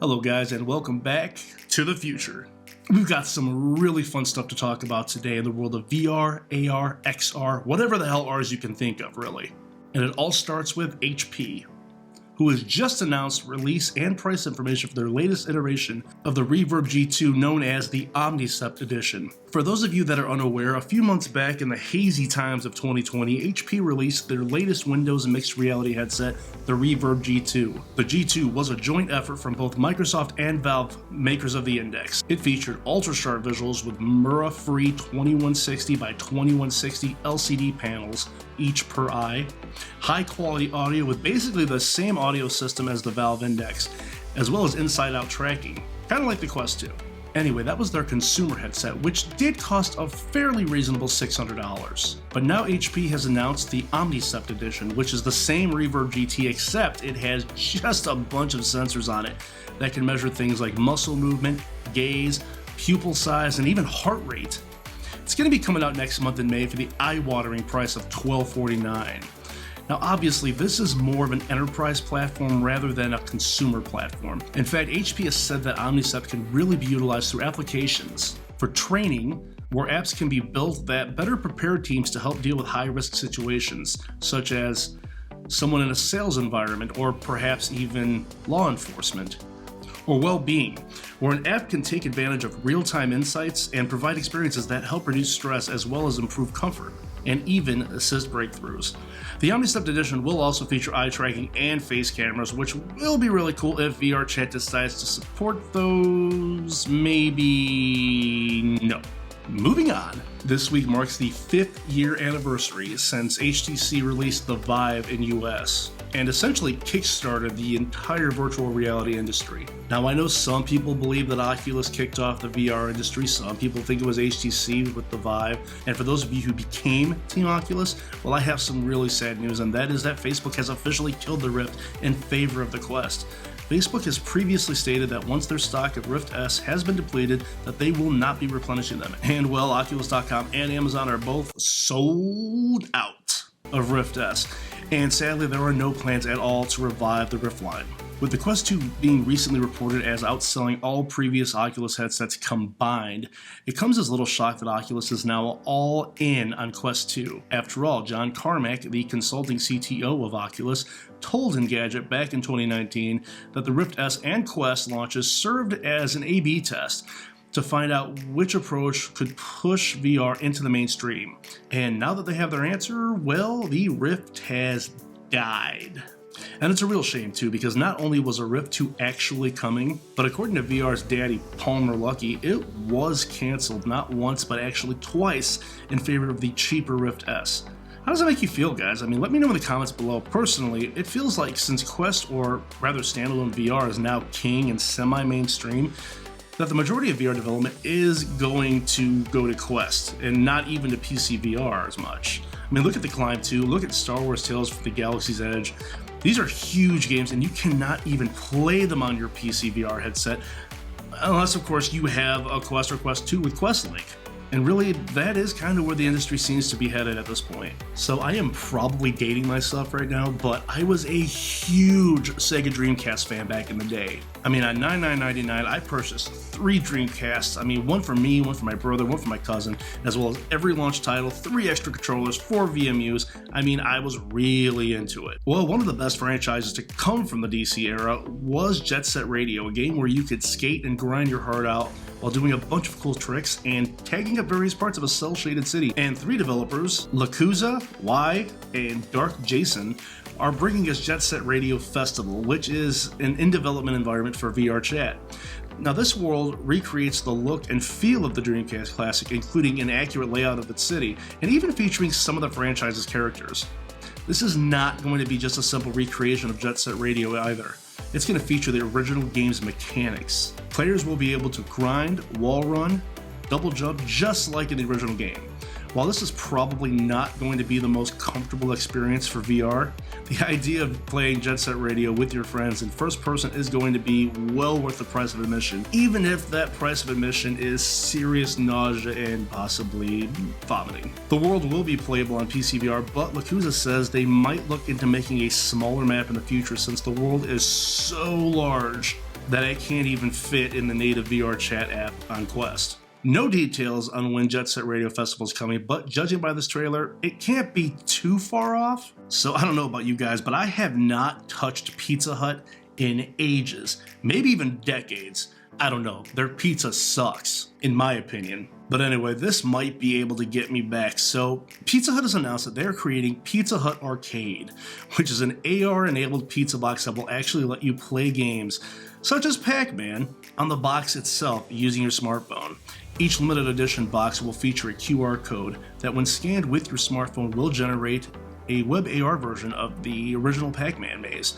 Hello guys, and welcome back to the future. We've got some really fun stuff to talk about today in the world of VR, AR, XR, whatever the hell R's you can think of, really. And it all starts with HP, who has just announced release and price information for their latest iteration of the Reverb G2 known as the Omnicept Edition. For those of you that are unaware, a few months back in the hazy times of 2020, HP released their latest Windows and mixed reality headset, the Reverb G2. The G2 was a joint effort from both Microsoft and Valve, makers of the Index. It featured ultra-sharp visuals with Mura-free 2160 by 2160 LCD panels, each per eye, high-quality audio with basically the same audio system as the Valve Index, as well as inside-out tracking, kind of like the Quest 2. Anyway, that was their consumer headset, which did cost a fairly reasonable $600. But now HP has announced the Omnicept Edition, which is the same Reverb GT, except it has just a bunch of sensors on it that can measure things like muscle movement, gaze, pupil size, and even heart rate. It's going to be coming out next month in May for the eye-watering price of $1249. Now obviously this is more of an enterprise platform rather than a consumer platform. In fact, HP has said that Omnicept can really be utilized through applications for training, where apps can be built that better prepare teams to help deal with high-risk situations, such as someone in a sales environment or perhaps even law enforcement. Or well-being, where an app can take advantage of real-time insights and provide experiences that help reduce stress as well as improve comfort, and even assist breakthroughs. The Omnicept Edition will also feature eye tracking and face cameras, which will be really cool if VR chat decides to support those. Maybe no. Moving on, this week marks the 5th year anniversary since HTC released the Vive in US, and essentially kickstarted the entire virtual reality industry. Now I know some people believe that Oculus kicked off the VR industry, some people think it was HTC with the Vive, and for those of you who became Team Oculus, well, I have some really sad news, and that is that Facebook has officially killed the Rift in favor of the Quest. Facebook has previously stated that once their stock of Rift S has been depleted, that they will not be replenishing them. And well, Oculus.com and Amazon are both sold out of Rift S. And sadly, there are no plans at all to revive the Rift line. With the Quest 2 being recently reported as outselling all previous Oculus headsets combined, it comes as little shock that Oculus is now all in on Quest 2. After all, John Carmack, the consulting CTO of Oculus, told Engadget back in 2019 that the Rift S and Quest launches served as an A/B test to find out which approach could push VR into the mainstream. And now that they have their answer, well, the Rift has died. And it's a real shame too, because not only was a Rift 2 actually coming, but according to VR's daddy, Palmer Luckey, it was canceled not once, but actually twice in favor of the cheaper Rift S. How does that make you feel, guys? I mean, let me know in the comments below. Personally, it feels like since Quest, or rather standalone VR, is now king and semi-mainstream, that the majority of VR development is going to go to Quest, and not even to PC VR as much. I mean, look at The Climb 2, look at Star Wars Tales from the Galaxy's Edge. These are huge games, and you cannot even play them on your PC VR headset, unless, of course, you have a Quest or Quest 2 with Quest Link. And really, that is kind of where the industry seems to be headed at this point. So I am probably dating myself right now, but I was a huge Sega Dreamcast fan back in the day. I mean, on $99.99, I purchased 3 Dreamcasts. I mean, one for me, one for my brother, one for my cousin, as well as every launch title, 3 extra controllers, 4 VMUs. I mean, I was really into it. Well, one of the best franchises to come from the DC era was Jet Set Radio, a game where you could skate and grind your heart out while doing a bunch of cool tricks and tagging up various parts of a cel-shaded city. And 3 developers, Lakuza, Y, and Dark Jason, are bringing us Jet Set Radio Festival, which is an in-development environment for VR chat. Now, this world recreates the look and feel of the Dreamcast classic, including an accurate layout of its city, and even featuring some of the franchise's characters. This is not going to be just a simple recreation of Jet Set Radio either. It's going to feature the original game's mechanics. Players will be able to grind, wall run, double jump, just like in the original game. While this is probably not going to be the most comfortable experience for VR, the idea of playing Jet Set Radio with your friends in first person is going to be well worth the price of admission, even if that price of admission is serious nausea and possibly vomiting. The world will be playable on PC VR, but Lakuza says they might look into making a smaller map in the future since the world is so large that it can't even fit in the native VR chat app on Quest. No details on when Jet Set Radio Festival is coming, but judging by this trailer, it can't be too far off. So I don't know about you guys, but I have not touched Pizza Hut in ages, maybe even decades. I don't know, their pizza sucks, in my opinion. But anyway, this might be able to get me back. So Pizza Hut has announced that they're creating Pizza Hut Arcade, which is an AR-enabled pizza box that will actually let you play games, such as Pac-Man, on the box itself using your smartphone. Each limited edition box will feature a QR code that when scanned with your smartphone will generate a web AR version of the original Pac-Man maze,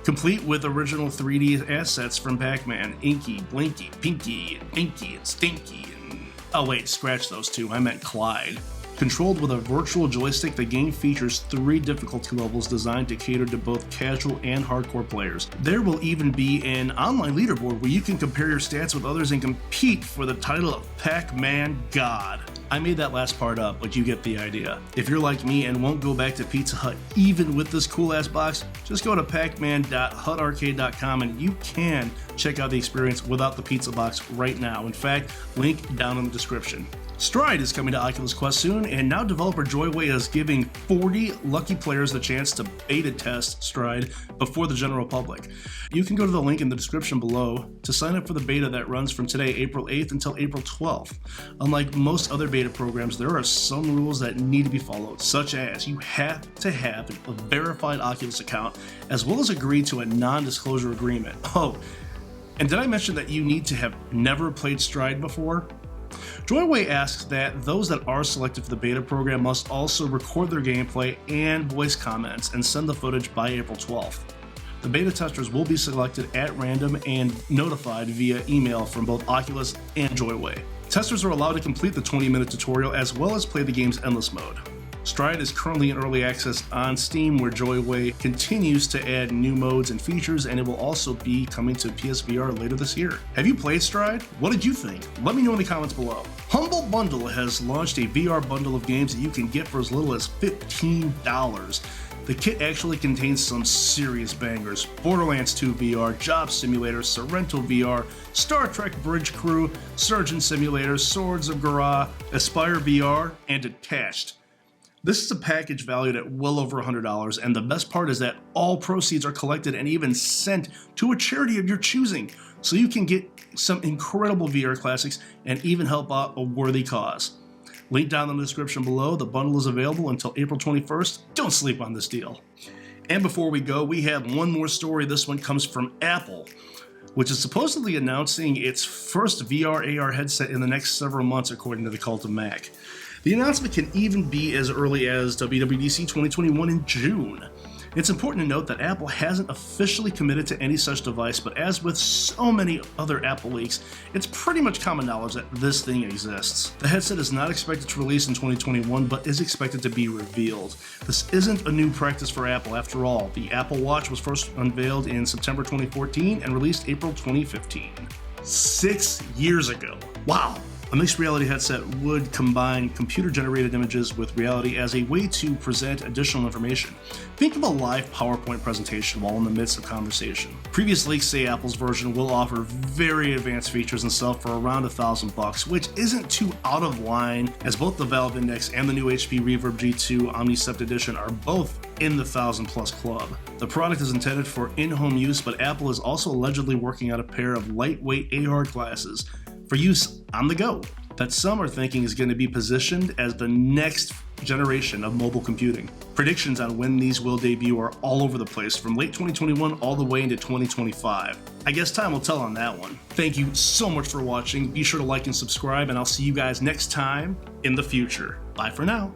complete with original 3D assets from Pac-Man, Inky, Blinky, Pinky, and Dinky, and Stinky, and... oh wait, scratch those two, I meant Clyde. Controlled with a virtual joystick, the game features 3 difficulty levels designed to cater to both casual and hardcore players. There will even be an online leaderboard where you can compare your stats with others and compete for the title of Pac-Man God. I made that last part up, but you get the idea. If you're like me and won't go back to Pizza Hut even with this cool ass box, just go to pacman.hutarcade.com and you can check out the experience without the pizza box right now. In fact, link down in the description. Stride is coming to Oculus Quest soon, and now developer Joyway is giving 40 lucky players the chance to beta test Stride before the general public. You can go to the link in the description below to sign up for the beta that runs from today, April 8th until April 12th. Unlike most other beta programs, there are some rules that need to be followed, such as you have to have a verified Oculus account, as well as agree to a non-disclosure agreement. Oh, and did I mention that you need to have never played Stride before? Joyway asks that those that are selected for the beta program must also record their gameplay and voice comments and send the footage by April 12th. The beta testers will be selected at random and notified via email from both Oculus and Joyway. Testers are allowed to complete the 20-minute tutorial as well as play the game's endless mode. Stride is currently in early access on Steam, where Joyway continues to add new modes and features, and it will also be coming to PSVR later this year. Have you played Stride? What did you think? Let me know in the comments below. Humble Bundle has launched a VR bundle of games that you can get for as little as $15. The kit actually contains some serious bangers: Borderlands 2 VR, Job Simulator, Sorrento VR, Star Trek Bridge Crew, Surgeon Simulator, Swords of Gara, Aspire VR, and Detached. This is a package valued at well over $100, and the best part is that all proceeds are collected and even sent to a charity of your choosing, so you can get some incredible VR classics and even help out a worthy cause. Link down in the description below. The bundle is available until April 21st. Don't sleep on this deal. And before we go, we have one more story. This one comes from Apple, which is supposedly announcing its first VR AR headset in the next several months, according to the Cult of Mac. The announcement can even be as early as WWDC 2021 in June. It's important to note that Apple hasn't officially committed to any such device, but as with so many other Apple leaks, it's pretty much common knowledge that this thing exists. The headset is not expected to release in 2021, but is expected to be revealed. This isn't a new practice for Apple after all. The Apple Watch was first unveiled in September 2014 and released April 2015. 6 years ago. Wow! A mixed reality headset would combine computer-generated images with reality as a way to present additional information. Think of a live PowerPoint presentation while in the midst of conversation. Previous leaks say Apple's version will offer very advanced features and sell for around $1,000, which isn't too out of line, as both the Valve Index and the new HP Reverb G2 Omnicept Edition are both in the $1,000+ club. The product is intended for in-home use, but Apple is also allegedly working on a pair of lightweight AR glasses for use on the go that some are thinking is going to be positioned as the next generation of mobile computing. Predictions on when these will debut are all over the place, from late 2021 all the way into 2025. I guess time will tell on that one. Thank you so much for watching. Be sure to like and subscribe, and I'll see you guys next time in the future. Bye for now.